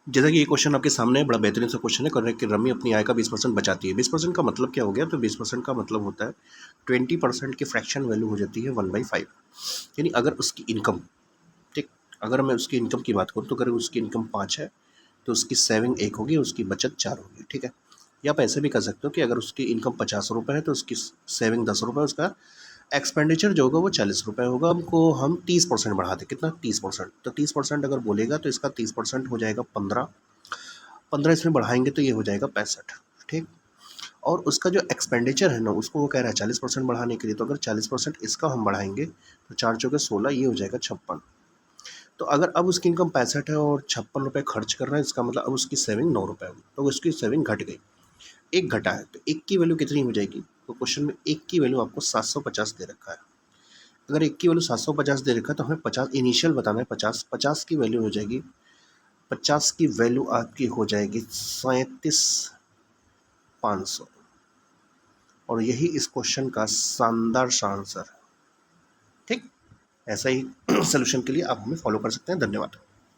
जैसा कि ये क्वेश्चन आपके सामने है, बड़ा बेहतरीन सा क्वेश्चन है। कर रहे कि रमी अपनी आय का 20% बचाती है। 20% का मतलब क्या हो गया? तो 20% का मतलब होता है 20% की फ्रैक्शन वैल्यू हो जाती है 1/5। यानी अगर उसकी इनकम, ठीक, अगर मैं उसकी इनकम की बात करूँ तो अगर उसकी इनकम 5 है तो उसकी सेविंग 1 होगी, उसकी बचत 4 होगी, ठीक है। या आप ऐसे भी कर सकते हो कि अगर उसकी इनकम 50 रुपये है तो उसकी सेविंग 10 रुपये, उसका एक्सपेंडिचर जो होगा वो 40 रुपये होगा। हमको हम 30% बढ़ा दें, कितना? 30%। तो 30% अगर बोलेगा तो इसका 30% हो जाएगा 15। 15 इसमें बढ़ाएंगे तो ये हो जाएगा 65, ठीक। और उसका जो एक्सपेंडिचर है ना, उसको वो कह रहा है 40% बढ़ाने के लिए। तो अगर 40% इसका हम बढ़ाएंगे तो 4 चौके 16, ये हो जाएगा 56। तो अगर अब उसकी इनकम 65 है और 56 रुपये खर्च कर रहा है, इसका मतलब अब उसकी सेविंग 9 रुपये होगी, तो उसकी सेविंग घट गई। एक घटा है तो एक की वैल्यू कितनी हो जाएगी? तो क्वेश्चन में एक की वैल्यू आपको 750 दे रखा है। अगर एक की वैल्यू 750 दे रखा है तो हमें 50 इनिशियल बताना है। 50 की वैल्यू हो जाएगी, 50 की वैल्यू आपकी हो जाएगी 37,500। और यही इस क्वेश्चन का शानदार सा आंसर है, ठीक। ऐसा ही सोल्यूशन के लिए आप हमें फॉलो कर सकते हैं। धन्यवाद।